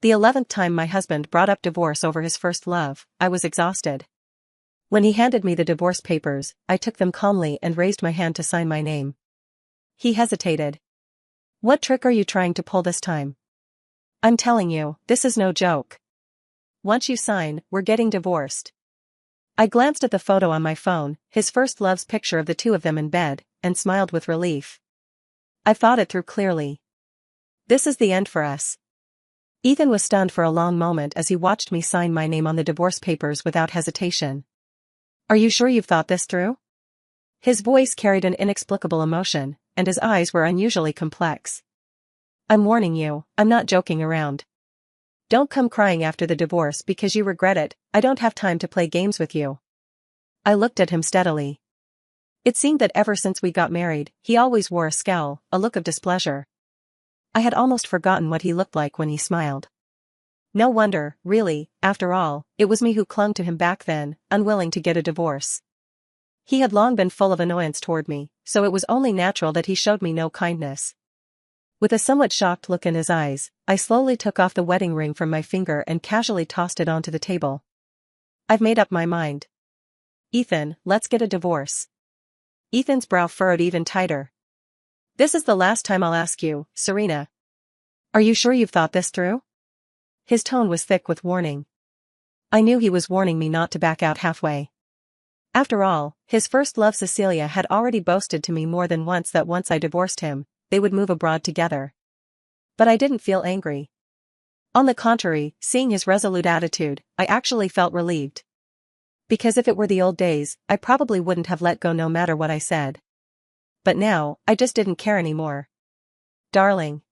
The 11th time my husband brought up divorce over his first love, I was exhausted. When he handed me the divorce papers, I took them calmly and raised my hand to sign my name. He hesitated. "What trick are you trying to pull this time? I'm telling you, this is no joke. Once you sign, we're getting divorced." I glanced at the photo on my phone, his first love's picture of the two of them in bed, and smiled with relief. I've thought it through clearly. This is the end for us. Ethan was stunned for a long moment as he watched me sign my name on the divorce papers without hesitation. "Are you sure you've thought this through?" His voice carried an inexplicable emotion, and his eyes were unusually complex. "I'm warning you, I'm not joking around. Don't come crying after the divorce because you regret it. I don't have time to play games with you." I looked at him steadily. It seemed that ever since we got married, he always wore a scowl, a look of displeasure. I had almost forgotten what he looked like when he smiled. No wonder, really, after all, it was me who clung to him back then, unwilling to get a divorce. He had long been full of annoyance toward me, so it was only natural that he showed me no kindness. With a somewhat shocked look in his eyes, I slowly took off the wedding ring from my finger and casually tossed it onto the table. "I've made up my mind. Ethan, let's get a divorce." Ethan's brow furrowed even tighter. "This is the last time I'll ask you, Serena. Are you sure you've thought this through?" His tone was thick with warning. I knew he was warning me not to back out halfway. After all, his first love Cecilia had already boasted to me more than once that once I divorced him, they would move abroad together. But I didn't feel angry. On the contrary, seeing his resolute attitude, I actually felt relieved. Because if it were the old days, I probably wouldn't have let go no matter what I said. But now, I just didn't care anymore. "Darling."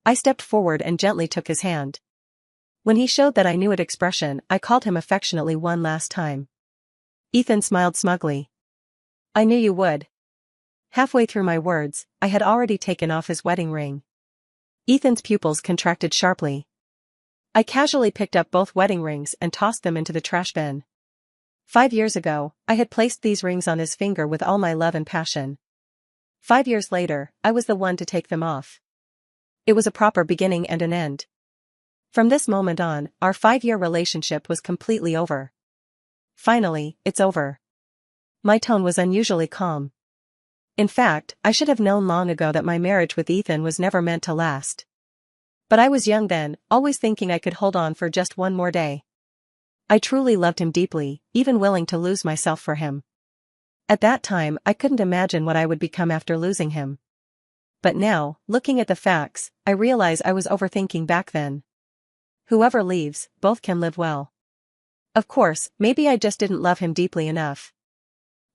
I stepped forward and gently took his hand. When he showed that I knew it expression, I called him affectionately one last time. Ethan smiled smugly. "I knew you would." Halfway through my words, I had already taken off his wedding ring. Ethan's pupils contracted sharply. I casually picked up both wedding rings and tossed them into the trash bin. 5 years ago, I had placed these rings on his finger with all my love and passion. 5 years later, I was the one to take them off. It was a proper beginning and an end. From this moment on, our 5-year relationship was completely over. Finally, it's over. My tone was unusually calm. In fact, I should have known long ago that my marriage with Ethan was never meant to last. But I was young then, always thinking I could hold on for just one more day. I truly loved him deeply, even willing to lose myself for him. At that time, I couldn't imagine what I would become after losing him. But now, looking at the facts, I realize I was overthinking back then. Whoever leaves, both can live well. Of course, maybe I just didn't love him deeply enough.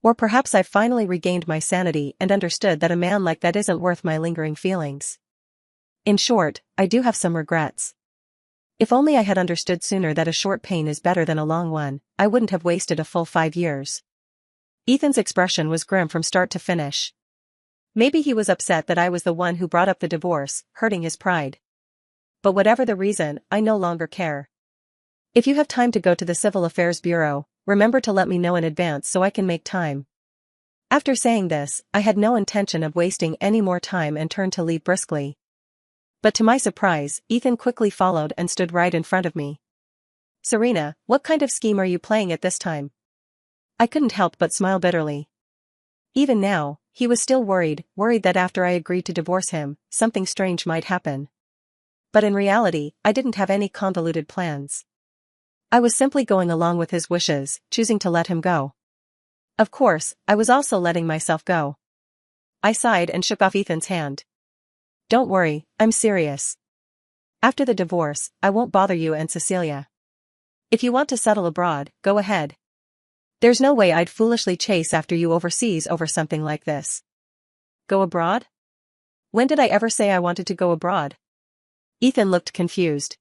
Or perhaps I finally regained my sanity and understood that a man like that isn't worth my lingering feelings. In short, I do have some regrets. If only I had understood sooner that a short pain is better than a long one, I wouldn't have wasted a full 5 years. Ethan's expression was grim from start to finish. Maybe he was upset that I was the one who brought up the divorce, hurting his pride. But whatever the reason, I no longer care. If you have time to go to the Civil Affairs Bureau, remember to let me know in advance so I can make time. After saying this, I had no intention of wasting any more time and turned to leave briskly. But to my surprise, Ethan quickly followed and stood right in front of me. "Serena, what kind of scheme are you playing at this time?" I couldn't help but smile bitterly. Even now, he was still worried that after I agreed to divorce him, something strange might happen. But in reality, I didn't have any convoluted plans. I was simply going along with his wishes, choosing to let him go. Of course, I was also letting myself go. I sighed and shook off Ethan's hand. "Don't worry, I'm serious. After the divorce, I won't bother you and Cecilia. If you want to settle abroad, go ahead. There's no way I'd foolishly chase after you overseas over something like this." "Go abroad? When did I ever say I wanted to go abroad?" Ethan looked confused.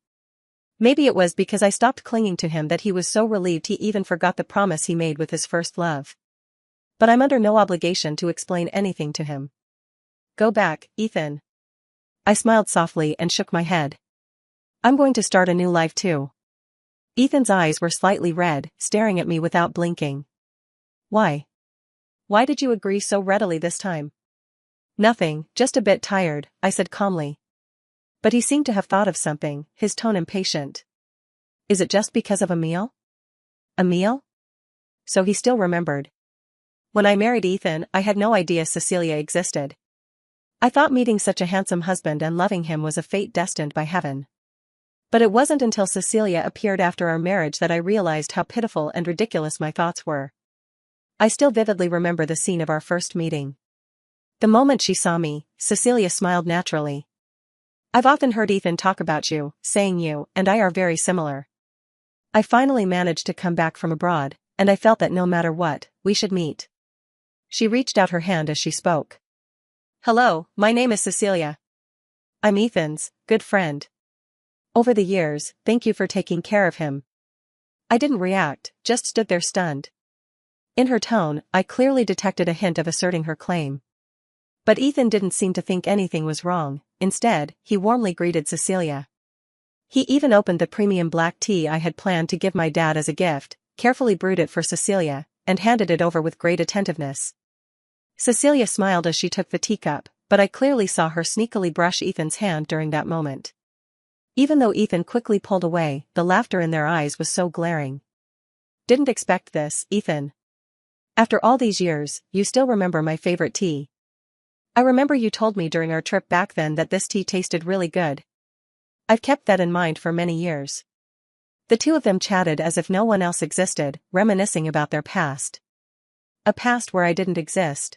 Maybe it was because I stopped clinging to him that he was so relieved he even forgot the promise he made with his first love. But I'm under no obligation to explain anything to him. "Go back, Ethan." I smiled softly and shook my head. "I'm going to start a new life too." Ethan's eyes were slightly red, staring at me without blinking. "Why? Why did you agree so readily this time?" "Nothing, just a bit tired," I said calmly. But he seemed to have thought of something, his tone impatient. Is it just because of a meal? A meal? So he still remembered. When I married Ethan, I had no idea Cecilia existed. I thought meeting such a handsome husband and loving him was a fate destined by heaven. But it wasn't until Cecilia appeared after our marriage that I realized how pitiful and ridiculous my thoughts were. I still vividly remember the scene of our first meeting. The moment she saw me, Cecilia smiled naturally. I've often heard Ethan talk about you, saying you and I are very similar. I finally managed to come back from abroad, and I felt that no matter what, we should meet. She reached out her hand as she spoke. Hello, my name is Cecilia. I'm Ethan's good friend. Over the years, thank you for taking care of him. I didn't react, just stood there stunned. In her tone, I clearly detected a hint of asserting her claim. But Ethan didn't seem to think anything was wrong. Instead, he warmly greeted Cecilia. He even opened the premium black tea I had planned to give my dad as a gift, carefully brewed it for Cecilia, and handed it over with great attentiveness. Cecilia smiled as she took the teacup, but I clearly saw her sneakily brush Ethan's hand during that moment. Even though Ethan quickly pulled away, the laughter in their eyes was so glaring. Didn't expect this, Ethan. After all these years, you still remember my favorite tea. I remember you told me during our trip back then that this tea tasted really good. I've kept that in mind for many years. The two of them chatted as if no one else existed, reminiscing about their past. A past where I didn't exist.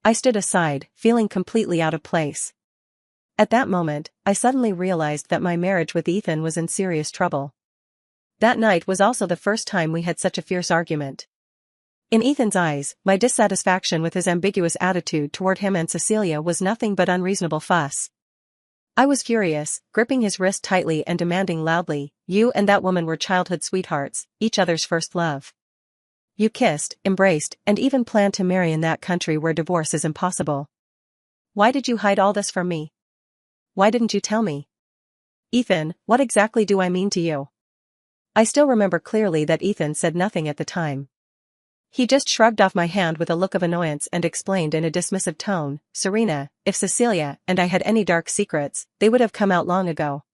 I stood aside, feeling completely out of place. At that moment, I suddenly realized that my marriage with Ethan was in serious trouble. That night was also the first time we had such a fierce argument. In Ethan's eyes, my dissatisfaction with his ambiguous attitude toward him and Cecilia was nothing but unreasonable fuss. I was furious, gripping his wrist tightly and demanding loudly, "You and that woman were childhood sweethearts, each other's first love. You kissed, embraced, and even planned to marry in that country where divorce is impossible. Why did you hide all this from me? Why didn't you tell me? Ethan, what exactly do I mean to you?" I still remember clearly that Ethan said nothing at the time. He just shrugged off my hand with a look of annoyance and explained in a dismissive tone, "Serena, if Cecilia and I had any dark secrets, they would have come out long ago.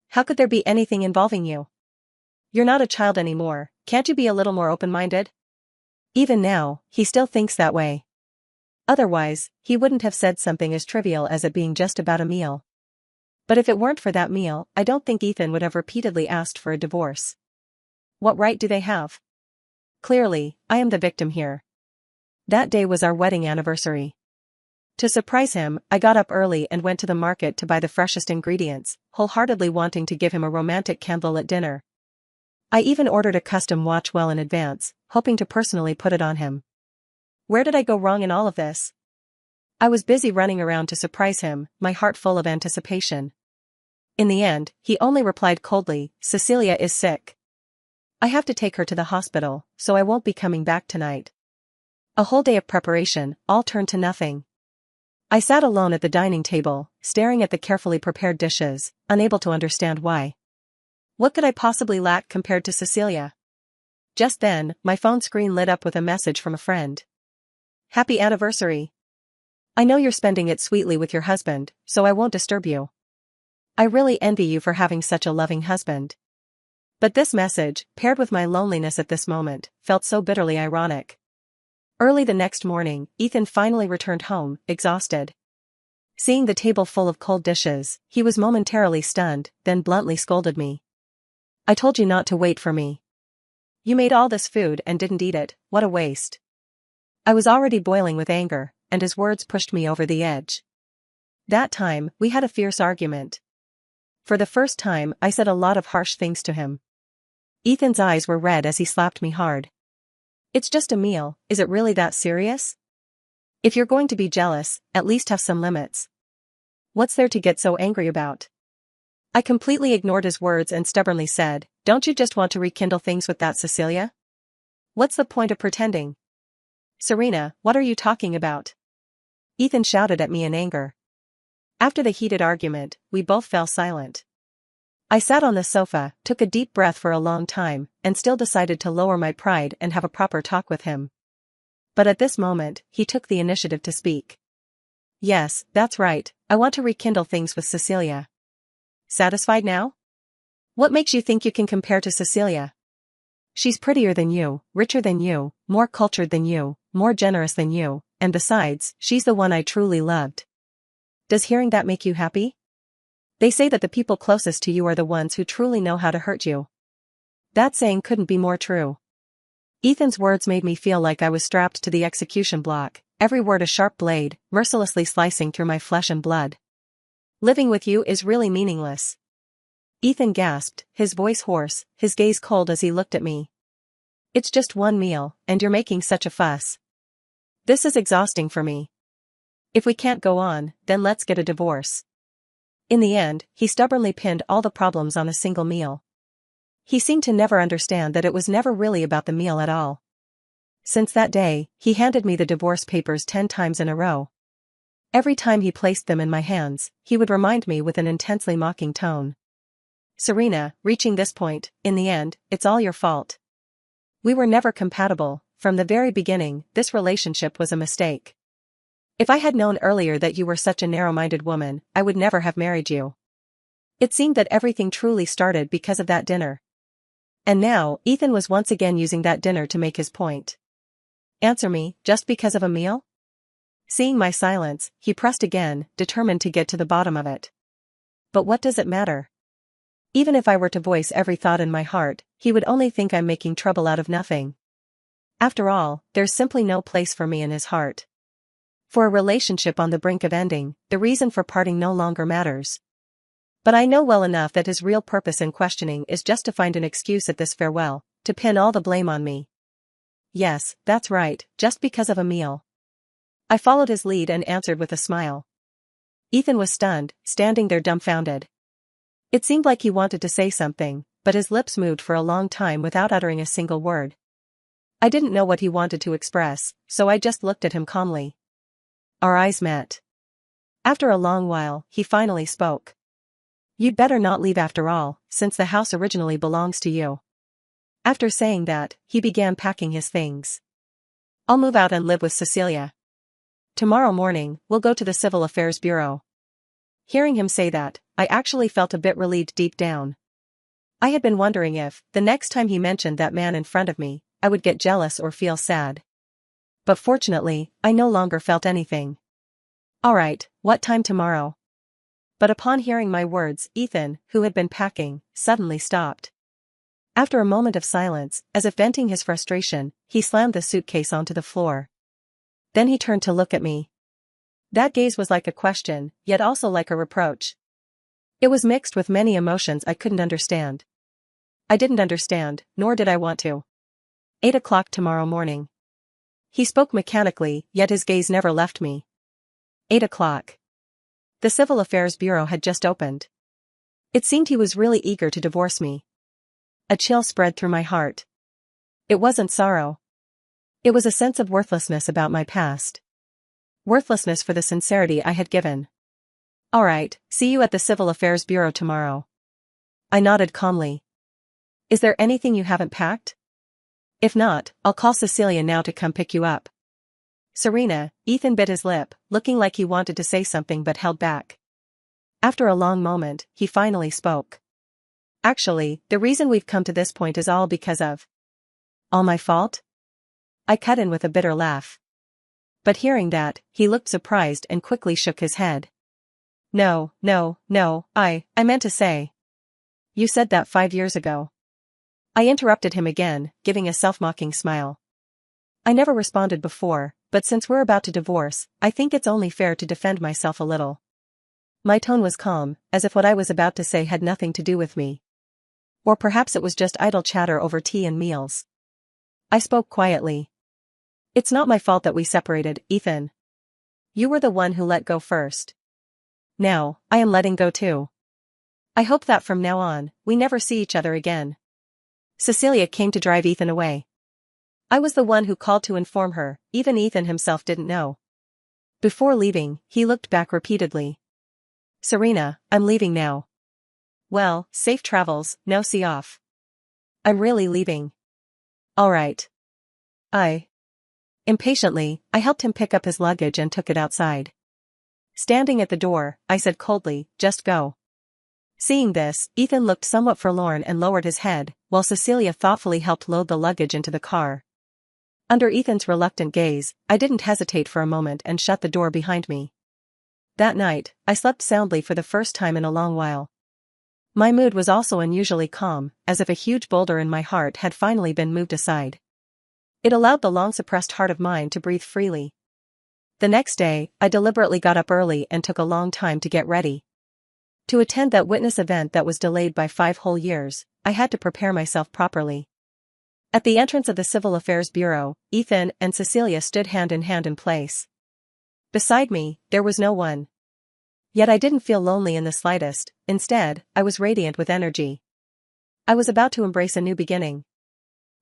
How could there be anything involving you? You're not a child anymore, can't you be a little more open-minded?" Even now, he still thinks that way. Otherwise, he wouldn't have said something as trivial as it being just about a meal. But if it weren't for that meal, I don't think Ethan would have repeatedly asked for a divorce. What right do they have? Clearly, I am the victim here. That day was our wedding anniversary. To surprise him, I got up early and went to the market to buy the freshest ingredients, wholeheartedly wanting to give him a romantic candlelit dinner. I even ordered a custom watch well in advance, hoping to personally put it on him. Where did I go wrong in all of this? I was busy running around to surprise him, my heart full of anticipation. In the end, he only replied coldly, "Cecilia is sick. I have to take her to the hospital, so I won't be coming back tonight." A whole day of preparation, all turned to nothing. I sat alone at the dining table, staring at the carefully prepared dishes, unable to understand why. What could I possibly lack compared to Cecilia? Just then, my phone screen lit up with a message from a friend. "Happy anniversary. I know you're spending it sweetly with your husband, so I won't disturb you. I really envy you for having such a loving husband." But this message, paired with my loneliness at this moment, felt so bitterly ironic. Early the next morning, Ethan finally returned home, exhausted. Seeing the table full of cold dishes, he was momentarily stunned, then bluntly scolded me. "I told you not to wait for me. You made all this food and didn't eat it, what a waste." I was already boiling with anger, and his words pushed me over the edge. That time, we had a fierce argument. For the first time, I said a lot of harsh things to him. Ethan's eyes were red as he slapped me hard. "It's just a meal, is it really that serious? If you're going to be jealous, at least have some limits. What's there to get so angry about?" I completely ignored his words and stubbornly said, "Don't you just want to rekindle things with that Cecilia? What's the point of pretending?" "Serena, what are you talking about?" Ethan shouted at me in anger. After the heated argument, we both fell silent. I sat on the sofa, took a deep breath for a long time, and still decided to lower my pride and have a proper talk with him. But at this moment, he took the initiative to speak. "Yes, that's right, I want to rekindle things with Cecilia. Satisfied now? What makes you think you can compare to Cecilia? She's prettier than you, richer than you, more cultured than you, more generous than you, and besides, she's the one I truly loved. Does hearing that make you happy? They say that the people closest to you are the ones who truly know how to hurt you. That saying couldn't be more true. Ethan's words made me feel like I was strapped to the execution block, every word a sharp blade, mercilessly slicing through my flesh and blood. Living with you is really meaningless. Ethan gasped, his voice hoarse, his gaze cold as he looked at me. It's just one meal, and you're making such a fuss. This is exhausting for me. If we can't go on, then let's get a divorce. In the end, he stubbornly pinned all the problems on a single meal. He seemed to never understand that it was never really about the meal at all. Since that day, he handed me the divorce papers 10 times in a row. Every time he placed them in my hands, he would remind me with an intensely mocking tone. Serena, reaching this point, in the end, it's all your fault. We were never compatible, from the very beginning, this relationship was a mistake. If I had known earlier that you were such a narrow-minded woman, I would never have married you. It seemed that everything truly started because of that dinner. And now, Ethan was once again using that dinner to make his point. Answer me, just because of a meal? Seeing my silence, he pressed again, determined to get to the bottom of it. But what does it matter? Even if I were to voice every thought in my heart, he would only think I'm making trouble out of nothing. After all, there's simply no place for me in his heart. For a relationship on the brink of ending, the reason for parting no longer matters. But I know well enough that his real purpose in questioning is just to find an excuse at this farewell, to pin all the blame on me. Yes, that's right, just because of a meal. I followed his lead and answered with a smile. Ethan was stunned, standing there dumbfounded. It seemed like he wanted to say something, but his lips moved for a long time without uttering a single word. I didn't know what he wanted to express, so I just looked at him calmly. Our eyes met. After a long while, he finally spoke. You'd better not leave after all, since the house originally belongs to you. After saying that, he began packing his things. I'll move out and live with Cecilia. Tomorrow morning, we'll go to the Civil Affairs Bureau. Hearing him say that, I actually felt a bit relieved deep down. I had been wondering if, the next time he mentioned that man in front of me, I would get jealous or feel sad. But fortunately, I no longer felt anything. All right, what time tomorrow? But upon hearing my words, Ethan, who had been packing, suddenly stopped. After a moment of silence, as if venting his frustration, he slammed the suitcase onto the floor. Then he turned to look at me. That gaze was like a question, yet also like a reproach. It was mixed with many emotions I couldn't understand. I didn't understand, nor did I want to. 8 o'clock tomorrow morning. He spoke mechanically, yet his gaze never left me. 8 o'clock. The Civil Affairs Bureau had just opened. It seemed he was really eager to divorce me. A chill spread through my heart. It wasn't sorrow. It was a sense of worthlessness about my past. Worthlessness for the sincerity I had given. All right, see you at the Civil Affairs Bureau tomorrow. I nodded calmly. Is there anything you haven't packed? If not, I'll call Cecilia now to come pick you up. Serena, Ethan bit his lip, looking like he wanted to say something but held back. After a long moment, he finally spoke. Actually, the reason we've come to this point is all because of... All my fault? I cut in with a bitter laugh. But hearing that, he looked surprised and quickly shook his head. No, I meant to say. You said that 5 years ago. I interrupted him again, giving a self-mocking smile. I never responded before, but since we're about to divorce, I think it's only fair to defend myself a little. My tone was calm, as if what I was about to say had nothing to do with me. Or perhaps it was just idle chatter over tea and meals. I spoke quietly. It's not my fault that we separated, Ethan. You were the one who let go first. Now, I am letting go too. I hope that from now on, we never see each other again. Cecilia came to drive Ethan away. I was the one who called to inform her, even Ethan himself didn't know. Before leaving, he looked back repeatedly. Serena, I'm leaving now. Well, safe travels, no see off. I'm really leaving. All right. Impatiently, I helped him pick up his luggage and took it outside. Standing at the door, I said coldly, just go. Seeing this, Ethan looked somewhat forlorn and lowered his head, while Cecilia thoughtfully helped load the luggage into the car. Under Ethan's reluctant gaze, I didn't hesitate for a moment and shut the door behind me. That night, I slept soundly for the first time in a long while. My mood was also unusually calm, as if a huge boulder in my heart had finally been moved aside. It allowed the long-suppressed heart of mine to breathe freely. The next day, I deliberately got up early and took a long time to get ready. To attend that witness event that was delayed by 5 whole years, I had to prepare myself properly. At the entrance of the Civil Affairs Bureau, Ethan and Cecilia stood hand in place. Beside me, there was no one. Yet I didn't feel lonely in the slightest. Instead, I was radiant with energy. I was about to embrace a new beginning.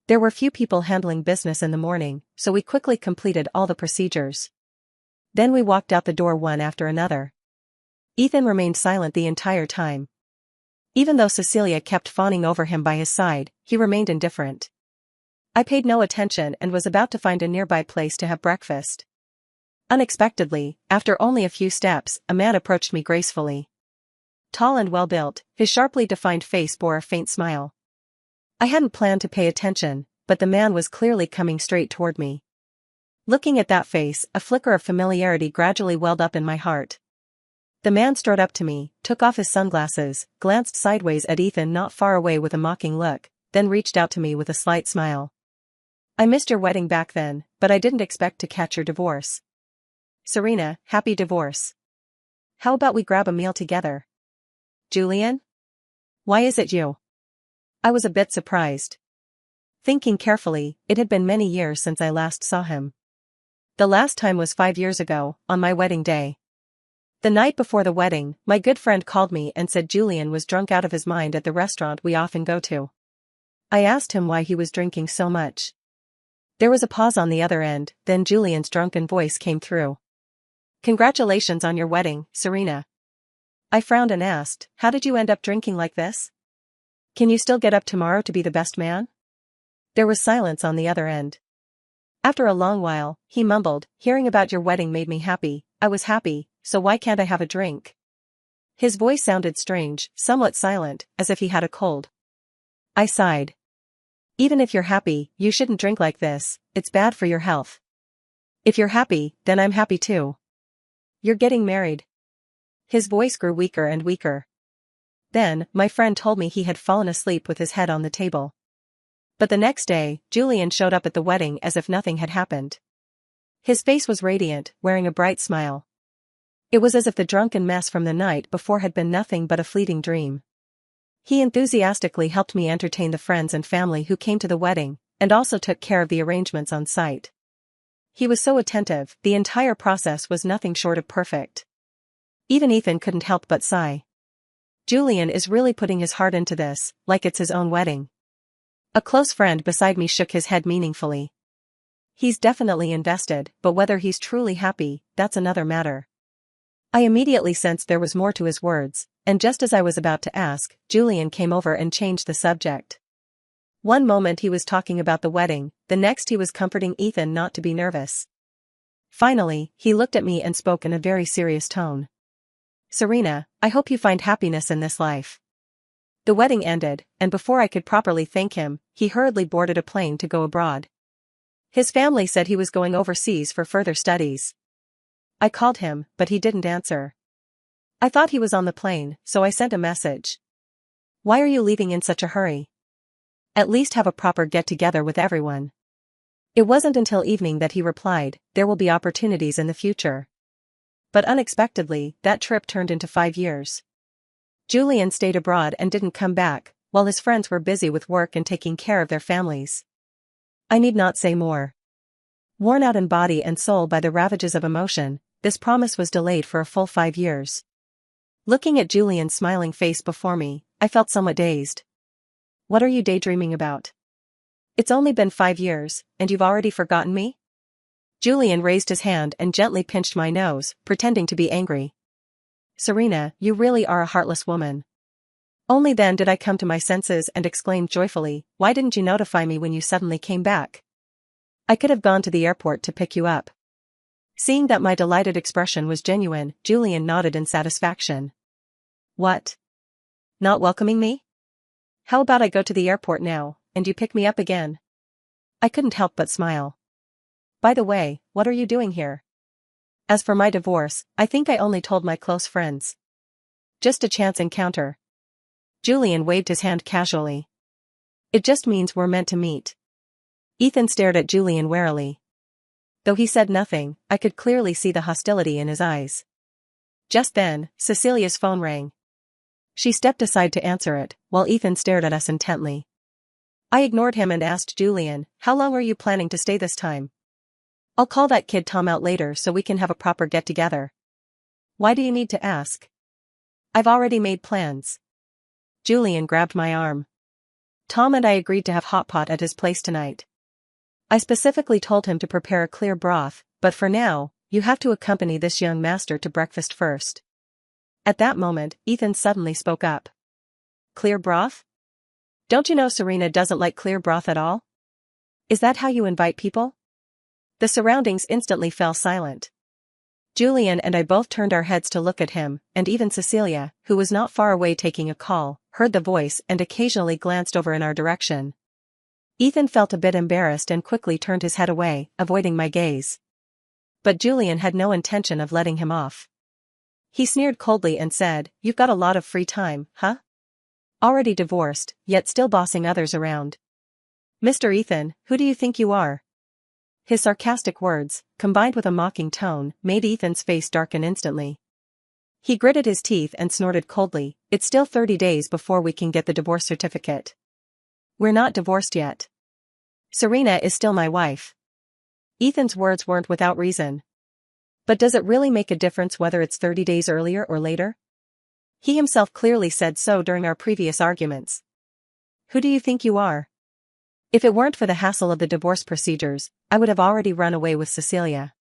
There were few people handling business in the morning, so we quickly completed all the procedures. Then we walked out the door one after another. Ethan remained silent the entire time. Even though Cecilia kept fawning over him by his side, he remained indifferent. I paid no attention and was about to find a nearby place to have breakfast. Unexpectedly, after only a few steps, a man approached me gracefully. Tall and well-built, his sharply defined face bore a faint smile. I hadn't planned to pay attention, but the man was clearly coming straight toward me. Looking at that face, a flicker of familiarity gradually welled up in my heart. The man strode up to me, took off his sunglasses, glanced sideways at Ethan not far away with a mocking look, then reached out to me with a slight smile. I missed your wedding back then, but I didn't expect to catch your divorce. Serena, happy divorce. How about we grab a meal together? Julian? Why is it you? I was a bit surprised. Thinking carefully, it had been many years since I last saw him. The last time was 5 years ago, on my wedding day. The night before the wedding, my good friend called me and said Julian was drunk out of his mind at the restaurant we often go to. I asked him why he was drinking so much. There was a pause on the other end, then Julian's drunken voice came through. Congratulations on your wedding, Serena. I frowned and asked, how did you end up drinking like this? Can you still get up tomorrow to be the best man? There was silence on the other end. After a long while, he mumbled, hearing about your wedding made me happy. I was happy, so why can't I have a drink? His voice sounded strange, somewhat silent, as if he had a cold. I sighed. Even if you're happy, you shouldn't drink like this, it's bad for your health. If you're happy, then I'm happy too. You're getting married. His voice grew weaker and weaker. Then, my friend told me he had fallen asleep with his head on the table. But the next day, Julian showed up at the wedding as if nothing had happened. His face was radiant, wearing a bright smile. It was as if the drunken mess from the night before had been nothing but a fleeting dream. He enthusiastically helped me entertain the friends and family who came to the wedding, and also took care of the arrangements on site. He was so attentive, the entire process was nothing short of perfect. Even Ethan couldn't help but sigh. Julian is really putting his heart into this, like it's his own wedding. A close friend beside me shook his head meaningfully. He's definitely invested, but whether he's truly happy, that's another matter. I immediately sensed there was more to his words, and just as I was about to ask, Julian came over and changed the subject. One moment he was talking about the wedding, the next he was comforting Ethan not to be nervous. Finally, he looked at me and spoke in a very serious tone. Serena, I hope you find happiness in this life. The wedding ended, and before I could properly thank him, he hurriedly boarded a plane to go abroad. His family said he was going overseas for further studies. I called him, but he didn't answer. I thought he was on the plane, so I sent a message. Why are you leaving in such a hurry? At least have a proper get-together with everyone. It wasn't until evening that he replied, there will be opportunities in the future. But unexpectedly, that trip turned into 5 years. Julian stayed abroad and didn't come back, while his friends were busy with work and taking care of their families. I need not say more. Worn out in body and soul by the ravages of emotion, this promise was delayed for a full 5 years. Looking at Julian's smiling face before me, I felt somewhat dazed. What are you daydreaming about? It's only been 5 years, and you've already forgotten me? Julian raised his hand and gently pinched my nose, pretending to be angry. Serena, you really are a heartless woman. Only then did I come to my senses and exclaimed joyfully, why didn't you notify me when you suddenly came back? I could have gone to the airport to pick you up. Seeing that my delighted expression was genuine, Julian nodded in satisfaction. What? Not welcoming me? How about I go to the airport now, and you pick me up again? I couldn't help but smile. By the way, what are you doing here? As for my divorce, I think I only told my close friends. Just a chance encounter. Julian waved his hand casually. It just means we're meant to meet. Ethan stared at Julian warily. Though he said nothing, I could clearly see the hostility in his eyes. Just then, Cecilia's phone rang. She stepped aside to answer it, while Ethan stared at us intently. I ignored him and asked Julian, "How long are you planning to stay this time?" "I'll call that kid Tom out later so we can have a proper get-together." "Why do you need to ask?" "I've already made plans." Julian grabbed my arm. "Tom and I agreed to have hot pot at his place tonight. I specifically told him to prepare a clear broth, but for now, you have to accompany this young master to breakfast first." At that moment, Ethan suddenly spoke up. "Clear broth? Don't you know Serena doesn't like clear broth at all? Is that how you invite people?" The surroundings instantly fell silent. Julian and I both turned our heads to look at him, and even Cecilia, who was not far away taking a call, heard the voice and occasionally glanced over in our direction. Ethan felt a bit embarrassed and quickly turned his head away, avoiding my gaze. But Julian had no intention of letting him off. He sneered coldly and said, "You've got a lot of free time, huh? Already divorced, yet still bossing others around. Mr. Ethan, who do you think you are?" His sarcastic words, combined with a mocking tone, made Ethan's face darken instantly. He gritted his teeth and snorted coldly, "It's still 30 days before we can get the divorce certificate. We're not divorced yet. Serena is still my wife." Ethan's words weren't without reason. But does it really make a difference whether it's 30 days earlier or later? He himself clearly said so during our previous arguments. "Who do you think you are?" If it weren't for the hassle of the divorce procedures, I would have already run away with Cecilia.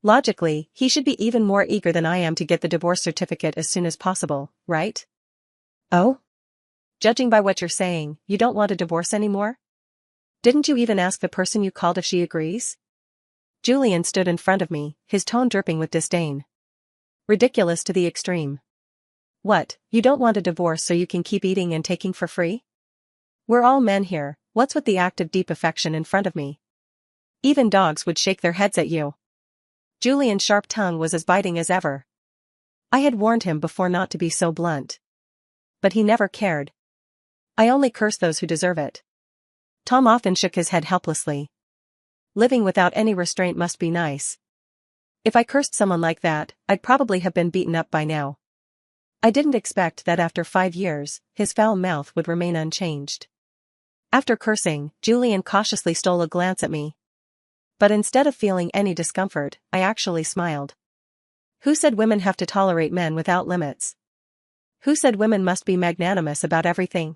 Logically, he should be even more eager than I am to get the divorce certificate as soon as possible, right? Oh? Judging by what you're saying, you don't want a divorce anymore? Didn't you even ask the person you called if she agrees? Julian stood in front of me, his tone dripping with disdain. Ridiculous to the extreme. What, you don't want a divorce so you can keep eating and taking for free? We're all men here, what's with the act of deep affection in front of me? Even dogs would shake their heads at you. Julian's sharp tongue was as biting as ever. I had warned him before not to be so blunt. But he never cared. I only curse those who deserve it. Tom often shook his head helplessly. Living without any restraint must be nice. If I cursed someone like that, I'd probably have been beaten up by now. I didn't expect that after 5 years, his foul mouth would remain unchanged. After cursing, Julian cautiously stole a glance at me. But instead of feeling any discomfort, I actually smiled. Who said women have to tolerate men without limits? Who said women must be magnanimous about everything?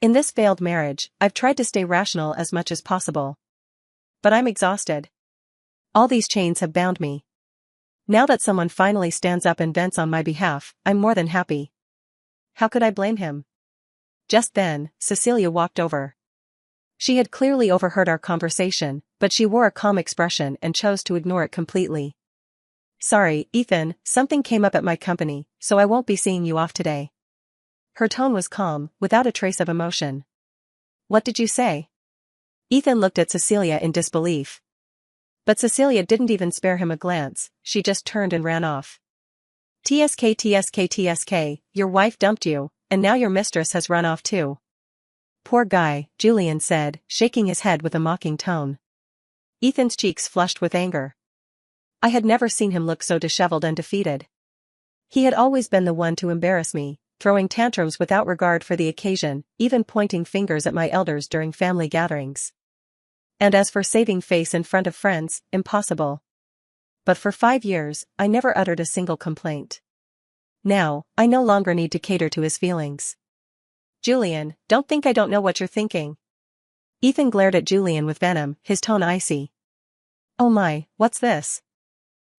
In this failed marriage, I've tried to stay rational as much as possible. But I'm exhausted. All these chains have bound me. Now that someone finally stands up and vents on my behalf, I'm more than happy. How could I blame him? Just then, Cecilia walked over. She had clearly overheard our conversation, but she wore a calm expression and chose to ignore it completely. "Sorry, Ethan, something came up at my company, so I won't be seeing you off today." Her tone was calm, without a trace of emotion. "What did you say?" Ethan looked at Cecilia in disbelief. But Cecilia didn't even spare him a glance, she just turned and ran off. "TSK TSK TSK, your wife dumped you, and now your mistress has run off too." "Poor guy," Julian said, shaking his head with a mocking tone. Ethan's cheeks flushed with anger. I had never seen him look so disheveled and defeated. He had always been the one to embarrass me, throwing tantrums without regard for the occasion, even pointing fingers at my elders during family gatherings. And as for saving face in front of friends, impossible. But for 5 years, I never uttered a single complaint. Now, I no longer need to cater to his feelings. "Julian, don't think I don't know what you're thinking." Ethan glared at Julian with venom, his tone icy. "Oh my, what's this?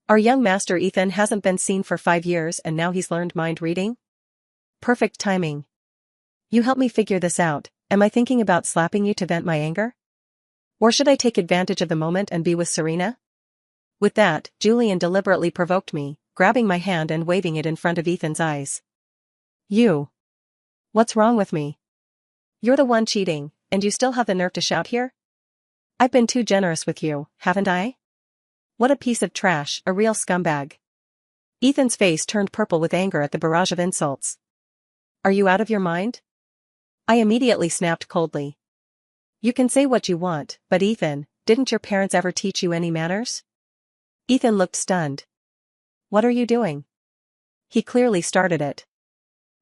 Our young master Ethan hasn't been seen for 5 years and now he's learned mind reading? Perfect timing. You help me figure this out, am I thinking about slapping you to vent my anger? Or should I take advantage of the moment and be with Serena?" With that, Julian deliberately provoked me, grabbing my hand and waving it in front of Ethan's eyes. "You. What's wrong with me? You're the one cheating, and you still have the nerve to shout here? I've been too generous with you, haven't I? What a piece of trash, a real scumbag. Ethan's face turned purple with anger at the barrage of insults. Are you out of your mind? I immediately snapped coldly. You can say what you want, but Ethan, didn't your parents ever teach you any manners? Ethan looked stunned. What are you doing? He clearly started it.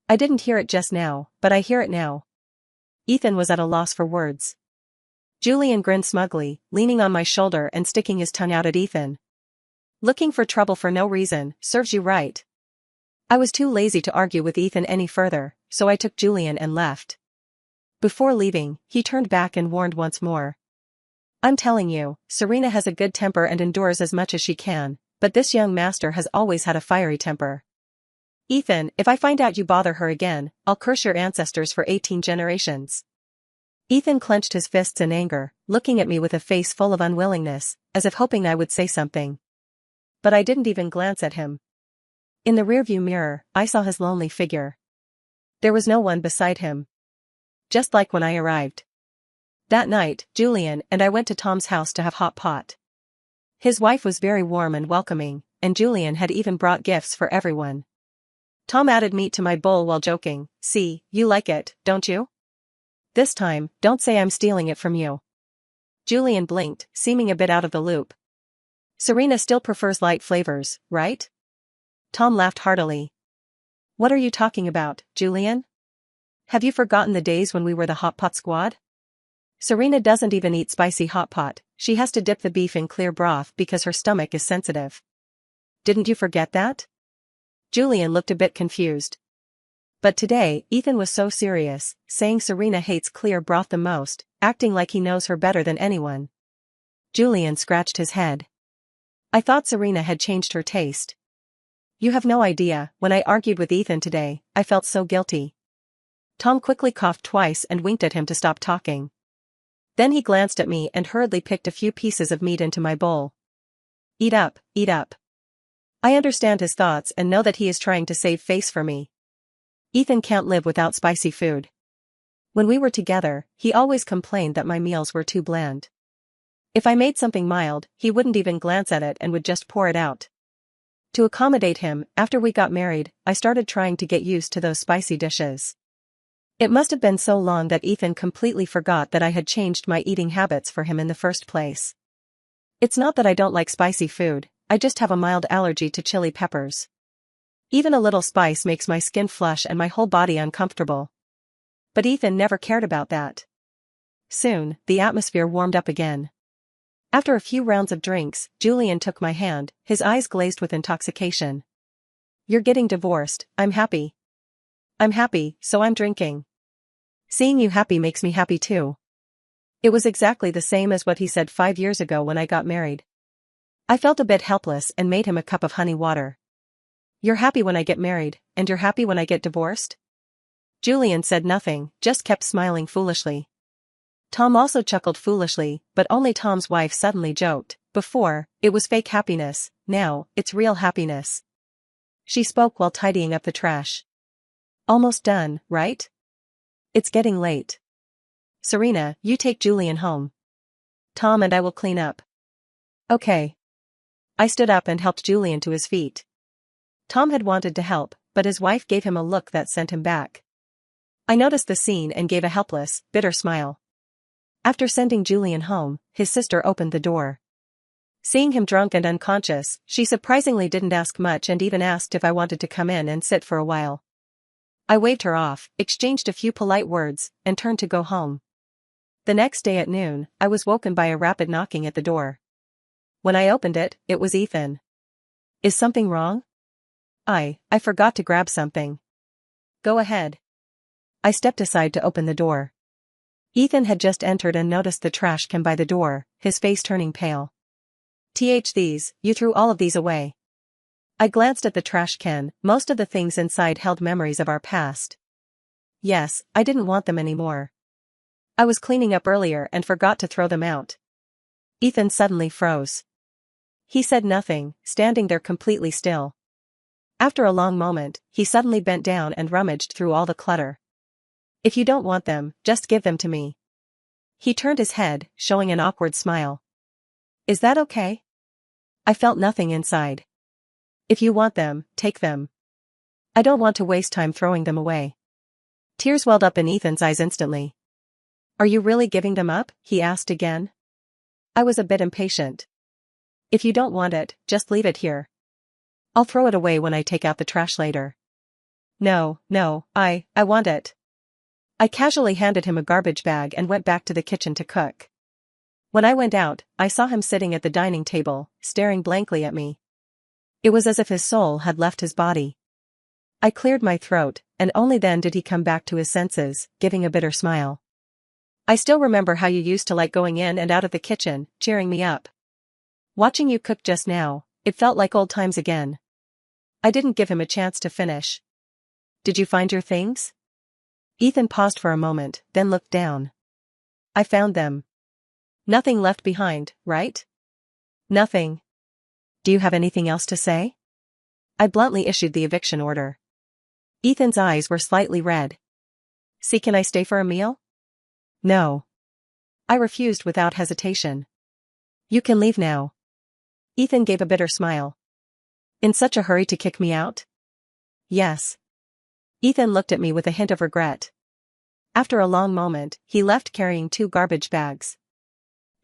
I didn't hear it just now, but I hear it now. Ethan was at a loss for words. Julian grinned smugly, leaning on my shoulder and sticking his tongue out at Ethan. Looking for trouble for no reason, serves you right. I was too lazy to argue with Ethan any further, so I took Julian and left. Before leaving, he turned back and warned once more. I'm telling you, Serena has a good temper and endures as much as she can, but this young master has always had a fiery temper. Ethan, if I find out you bother her again, I'll curse your ancestors for 18 generations. Ethan clenched his fists in anger, looking at me with a face full of unwillingness, as if hoping I would say something. But I didn't even glance at him. In the rearview mirror, I saw his lonely figure. There was no one beside him. Just like when I arrived. That night, Julian and I went to Tom's house to have hot pot. His wife was very warm and welcoming, and Julian had even brought gifts for everyone. Tom added meat to my bowl while joking, "See, you like it, don't you? This time, don't say I'm stealing it from you." Julian blinked, seeming a bit out of the loop. Serena still prefers light flavors, right? Tom laughed heartily. What are you talking about, Julian? Have you forgotten the days when we were the hot pot squad? Serena doesn't even eat spicy hot pot, she has to dip the beef in clear broth because her stomach is sensitive. Didn't you forget that? Julian looked a bit confused. But today, Ethan was so serious, saying Serena hates clear broth the most, acting like he knows her better than anyone. Julian scratched his head. I thought Serena had changed her taste. You have no idea, when I argued with Ethan today, I felt so guilty. Tom quickly coughed twice and winked at him to stop talking. Then he glanced at me and hurriedly picked a few pieces of meat into my bowl. Eat up, eat up. I understand his thoughts and know that he is trying to save face for me. Ethan can't live without spicy food. When we were together, he always complained that my meals were too bland. If I made something mild, he wouldn't even glance at it and would just pour it out. To accommodate him, after we got married, I started trying to get used to those spicy dishes. It must have been so long that Ethan completely forgot that I had changed my eating habits for him in the first place. It's not that I don't like spicy food, I just have a mild allergy to chili peppers. Even a little spice makes my skin flush and my whole body uncomfortable. But Ethan never cared about that. Soon, the atmosphere warmed up again. After a few rounds of drinks, Julian took my hand, his eyes glazed with intoxication. You're getting divorced, I'm happy. I'm happy, so I'm drinking. Seeing you happy makes me happy too. It was exactly the same as what he said 5 years ago when I got married. I felt a bit helpless and made him a cup of honey water. You're happy when I get married, and you're happy when I get divorced? Julian said nothing, just kept smiling foolishly. Tom also chuckled foolishly, but only Tom's wife suddenly joked, before, it was fake happiness, now, it's real happiness. She spoke while tidying up the trash. Almost done, right? It's getting late. Serena, you take Julian home. Tom and I will clean up. Okay. I stood up and helped Julian to his feet. Tom had wanted to help, but his wife gave him a look that sent him back. I noticed the scene and gave a helpless, bitter smile. After sending Julian home, his sister opened the door. Seeing him drunk and unconscious, she surprisingly didn't ask much and even asked if I wanted to come in and sit for a while. I waved her off, exchanged a few polite words, and turned to go home. The next day at noon, I was woken by a rapid knocking at the door. When I opened it, it was Ethan. Is something wrong? I forgot to grab something. Go ahead. I stepped aside to open the door. Ethan had just entered and noticed the trash can by the door, his face turning pale. These, you threw all of these away. I glanced at the trash can, most of the things inside held memories of our past. Yes, I didn't want them anymore. I was cleaning up earlier and forgot to throw them out. Ethan suddenly froze. He said nothing, standing there completely still. After a long moment, he suddenly bent down and rummaged through all the clutter. If you don't want them, just give them to me. He turned his head, showing an awkward smile. Is that okay? I felt nothing inside. If you want them, take them. I don't want to waste time throwing them away. Tears welled up in Ethan's eyes instantly. Are you really giving them up? He asked again. I was a bit impatient. If you don't want it, just leave it here. I'll throw it away when I take out the trash later. No, I want it. I casually handed him a garbage bag and went back to the kitchen to cook. When I went out, I saw him sitting at the dining table, staring blankly at me. It was as if his soul had left his body. I cleared my throat, and only then did he come back to his senses, giving a bitter smile. I still remember how you used to like going in and out of the kitchen, cheering me up. Watching you cook just now, it felt like old times again. I didn't give him a chance to finish. Did you find your things? Ethan paused for a moment, then looked down. I found them. Nothing left behind, right? Nothing. Do you have anything else to say? I bluntly issued the eviction order. Ethan's eyes were slightly red. See, can I stay for a meal? No. I refused without hesitation. You can leave now. Ethan gave a bitter smile. In such a hurry to kick me out? Yes. Ethan looked at me with a hint of regret. After a long moment, he left carrying 2 garbage bags.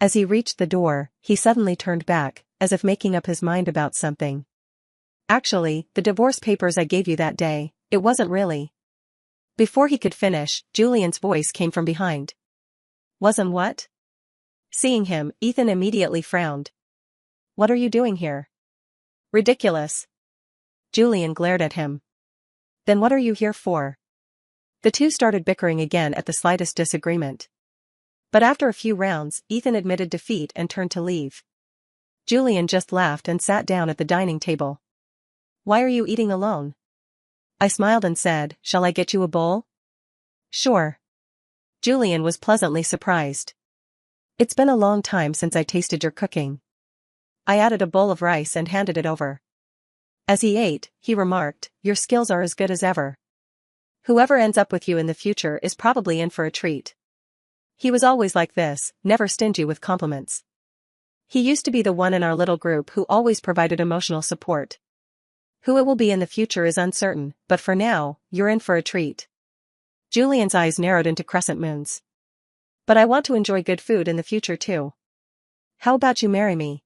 As he reached the door, he suddenly turned back, as if making up his mind about something. Actually, the divorce papers I gave you that day, it wasn't really. Before he could finish, Julian's voice came from behind. Wasn't what? Seeing him, Ethan immediately frowned. What are you doing here? Ridiculous. Julian glared at him. Then what are you here for? The two started bickering again at the slightest disagreement. But after a few rounds, Ethan admitted defeat and turned to leave. Julian just laughed and sat down at the dining table. Why are you eating alone? I smiled and said, shall I get you a bowl? Sure. Julian was pleasantly surprised. It's been a long time since I tasted your cooking. I added a bowl of rice and handed it over. As he ate, he remarked, your skills are as good as ever. Whoever ends up with you in the future is probably in for a treat. He was always like this, never stingy with compliments. He used to be the one in our little group who always provided emotional support. Who it will be in the future is uncertain, but for now, you're in for a treat. Julian's eyes narrowed into crescent moons. But I want to enjoy good food in the future too. How about you marry me?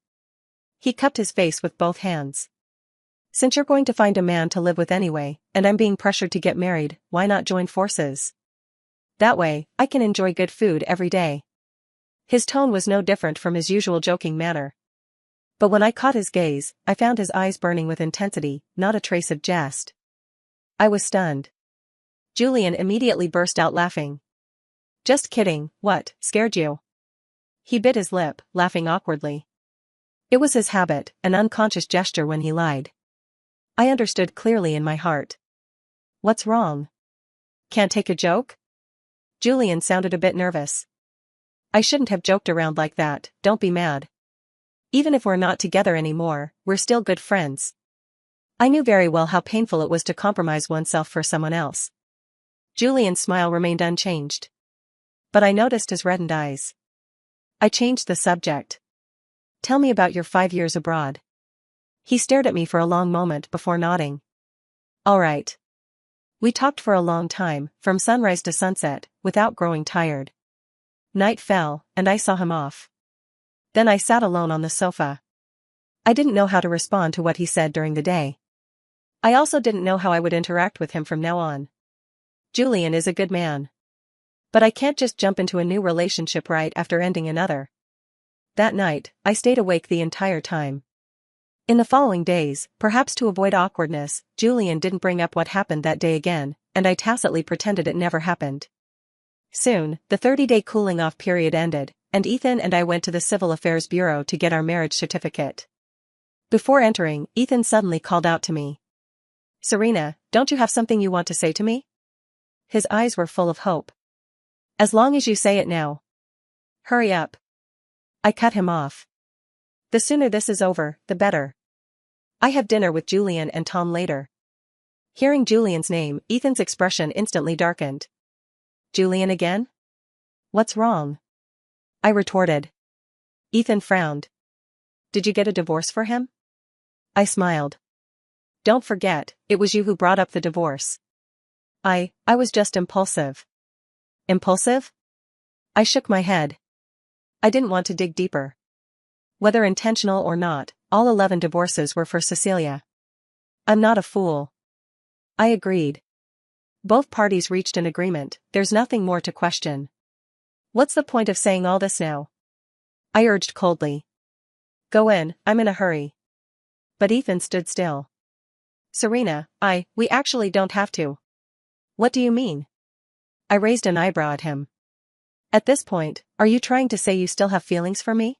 He cupped his face with both hands. Since you're going to find a man to live with anyway, and I'm being pressured to get married, why not join forces? That way, I can enjoy good food every day. His tone was no different from his usual joking manner. But when I caught his gaze, I found his eyes burning with intensity, not a trace of jest. I was stunned. Julian immediately burst out laughing. Just kidding, what, scared you? He bit his lip, laughing awkwardly. It was his habit, an unconscious gesture when he lied. I understood clearly in my heart. What's wrong? Can't take a joke? Julian sounded a bit nervous. I shouldn't have joked around like that, don't be mad. Even if we're not together anymore, we're still good friends. I knew very well how painful it was to compromise oneself for someone else. Julian's smile remained unchanged. But I noticed his reddened eyes. I changed the subject. Tell me about your 5 years abroad. He stared at me for a long moment before nodding. All right. We talked for a long time, from sunrise to sunset, without growing tired. Night fell, and I saw him off. Then I sat alone on the sofa. I didn't know how to respond to what he said during the day. I also didn't know how I would interact with him from now on. Julian is a good man. But I can't just jump into a new relationship right after ending another. That night, I stayed awake the entire time. In the following days, perhaps to avoid awkwardness, Julian didn't bring up what happened that day again, and I tacitly pretended it never happened. Soon, the 30-day cooling-off period ended, and Ethan and I went to the Civil Affairs Bureau to get our marriage certificate. Before entering, Ethan suddenly called out to me. Serena, don't you have something you want to say to me? His eyes were full of hope. As long as you say it now. Hurry up. I cut him off. The sooner this is over, the better. I have dinner with Julian and Tom later. Hearing Julian's name, Ethan's expression instantly darkened. Julian again? What's wrong? I retorted. Ethan frowned. Did you get a divorce for him? I smiled. Don't forget, it was you who brought up the divorce. I was just impulsive. Impulsive? I shook my head. I didn't want to dig deeper. Whether intentional or not, all 11 divorces were for Cecilia. I'm not a fool. I agreed. Both parties reached an agreement, there's nothing more to question. What's the point of saying all this now? I urged coldly. Go in, I'm in a hurry. But Ethan stood still. Serena, we actually don't have to. What do you mean? I raised an eyebrow at him. At this point, are you trying to say you still have feelings for me?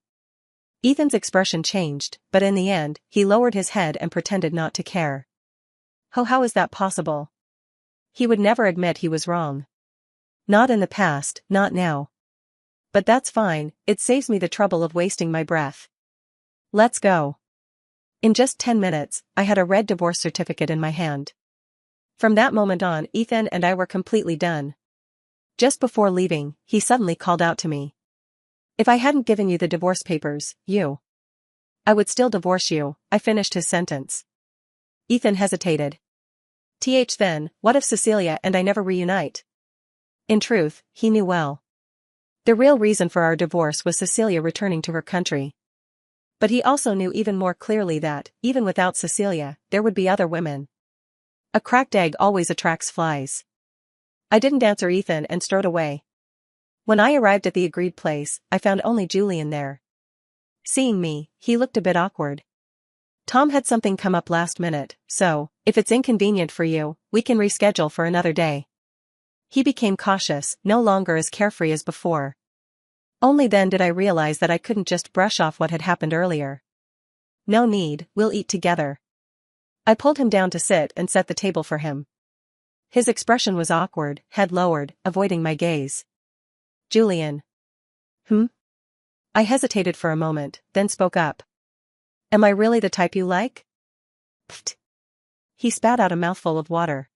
Ethan's expression changed, but in the end, he lowered his head and pretended not to care. Oh, how is that possible? He would never admit he was wrong. Not in the past, not now. But that's fine, it saves me the trouble of wasting my breath. Let's go. In just 10 minutes, I had a red divorce certificate in my hand. From that moment on, Ethan and I were completely done. Just before leaving, he suddenly called out to me. If I hadn't given you the divorce papers, I would still divorce you, I finished his sentence. Ethan hesitated. Then, what if Cecilia and I never reunite? In truth, he knew well. The real reason for our divorce was Cecilia returning to her country. But he also knew even more clearly that, even without Cecilia, there would be other women. A cracked egg always attracts flies. I didn't answer Ethan and strode away. When I arrived at the agreed place, I found only Julian there. Seeing me, he looked a bit awkward. Tom had something come up last minute, so, if it's inconvenient for you, we can reschedule for another day. He became cautious, no longer as carefree as before. Only then did I realize that I couldn't just brush off what had happened earlier. No need, we'll eat together. I pulled him down to sit and set the table for him. His expression was awkward, head lowered, avoiding my gaze. Julian. I hesitated for a moment, then spoke up. Am I really the type you like? Pfft. He spat out a mouthful of water.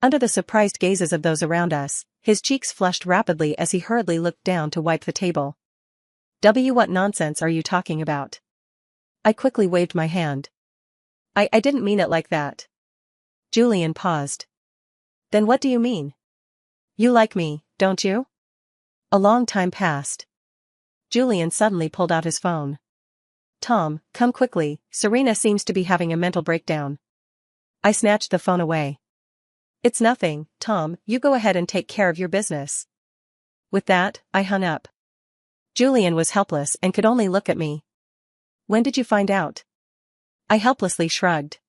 Under the surprised gazes of those around us, his cheeks flushed rapidly as he hurriedly looked down to wipe the table. What nonsense are you talking about? I quickly waved my hand. I didn't mean it like that. Julian paused. Then what do you mean? You like me, don't you? A long time passed. Julian suddenly pulled out his phone. Tom, come quickly, Serena seems to be having a mental breakdown. I snatched the phone away. It's nothing, Tom, you go ahead and take care of your business. With that, I hung up. Julian was helpless and could only look at me. When did you find out? I helplessly shrugged.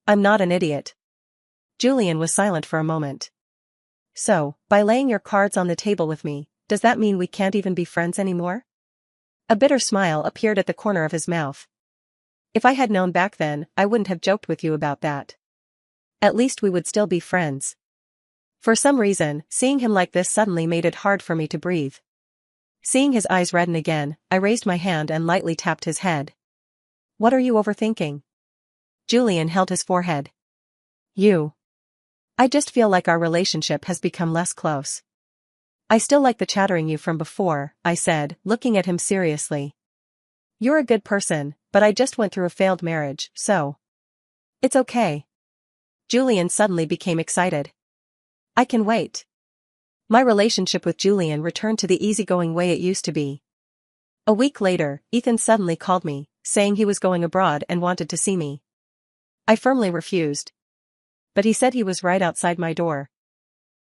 I'm not an idiot. Julian was silent for a moment. So, by laying your cards on the table with me, does that mean we can't even be friends anymore? A bitter smile appeared at the corner of his mouth. If I had known back then, I wouldn't have joked with you about that. At least we would still be friends. For some reason, seeing him like this suddenly made it hard for me to breathe. Seeing his eyes redden again, I raised my hand and lightly tapped his head. What are you overthinking? Julian held his forehead. I just feel like our relationship has become less close. I still like the chattering you from before, I said, looking at him seriously. You're a good person, but I just went through a failed marriage, so. It's okay. Julian suddenly became excited. I can wait. My relationship with Julian returned to the easygoing way it used to be. A week later, Ethan suddenly called me, saying he was going abroad and wanted to see me. I firmly refused. But he said he was right outside my door.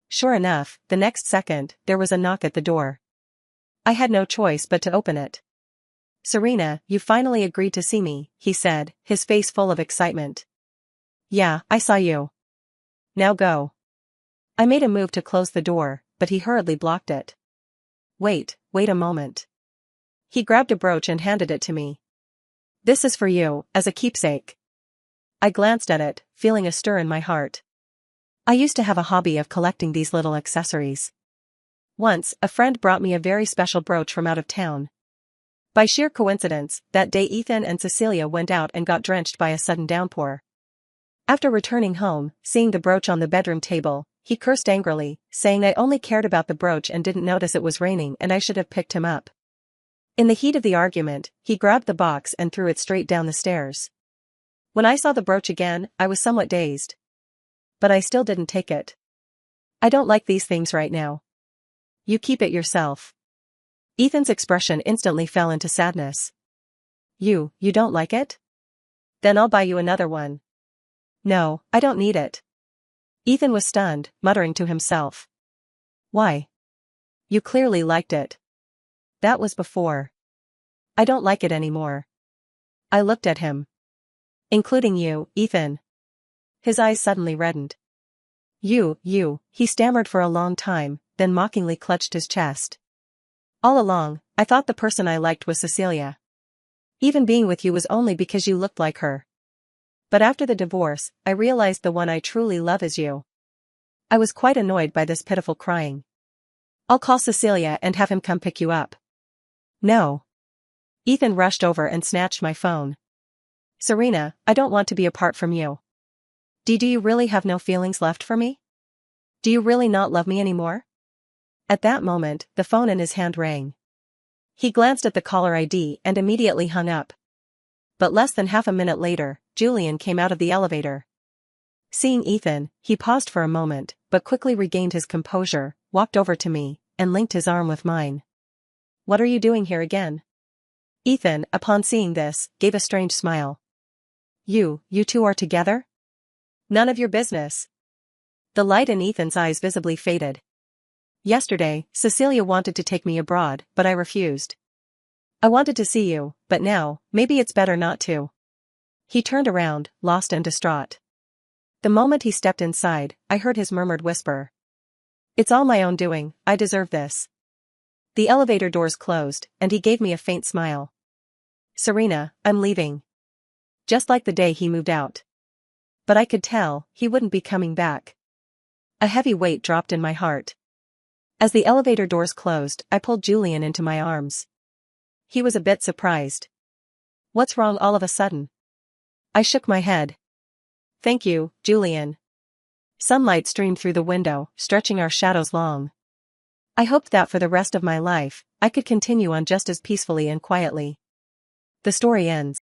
Sure enough, the next second, there was a knock at the door. I had no choice but to open it. Serena, you finally agreed to see me, he said, his face full of excitement. Yeah, I saw you. Now go. I made a move to close the door, but he hurriedly blocked it. Wait a moment. He grabbed a brooch and handed it to me. This is for you, as a keepsake. I glanced at it, feeling a stir in my heart. I used to have a hobby of collecting these little accessories. Once, a friend brought me a very special brooch from out of town. By sheer coincidence, that day Ethan and Cecilia went out and got drenched by a sudden downpour. After returning home, seeing the brooch on the bedroom table, he cursed angrily, saying I only cared about the brooch and didn't notice it was raining and I should have picked him up. In the heat of the argument, he grabbed the box and threw it straight down the stairs. When I saw the brooch again, I was somewhat dazed. But I still didn't take it. I don't like these things right now. You keep it yourself. Ethan's expression instantly fell into sadness. You don't like it? Then I'll buy you another one. No, I don't need it. Ethan was stunned, muttering to himself. Why? You clearly liked it. That was before. I don't like it anymore. I looked at him. Including you, Ethan. His eyes suddenly reddened. You, he stammered for a long time, then mockingly clutched his chest. All along, I thought the person I liked was Cecilia. Even being with you was only because you looked like her. But after the divorce, I realized the one I truly love is you. I was quite annoyed by this pitiful crying. I'll call Cecilia and have him come pick you up. No. Ethan rushed over and snatched my phone. Serena, I don't want to be apart from you. Do you really have no feelings left for me? Do you really not love me anymore? At that moment, the phone in his hand rang. He glanced at the caller ID and immediately hung up. But less than half a minute later, Julian came out of the elevator. Seeing Ethan, he paused for a moment, but quickly regained his composure, walked over to me, and linked his arm with mine. What are you doing here again? Ethan, upon seeing this, gave a strange smile. You two are together? None of your business. The light in Ethan's eyes visibly faded. Yesterday, Cecilia wanted to take me abroad, but I refused. I wanted to see you, but now, maybe it's better not to. He turned around, lost and distraught. The moment he stepped inside, I heard his murmured whisper. It's all my own doing, I deserve this. The elevator doors closed, and he gave me a faint smile. Serena, I'm leaving. Just like the day he moved out. But I could tell, he wouldn't be coming back. A heavy weight dropped in my heart. As the elevator doors closed, I pulled Julian into my arms. He was a bit surprised. What's wrong all of a sudden? I shook my head. Thank you, Julian. Sunlight streamed through the window, stretching our shadows long. I hoped that for the rest of my life, I could continue on just as peacefully and quietly. The story ends.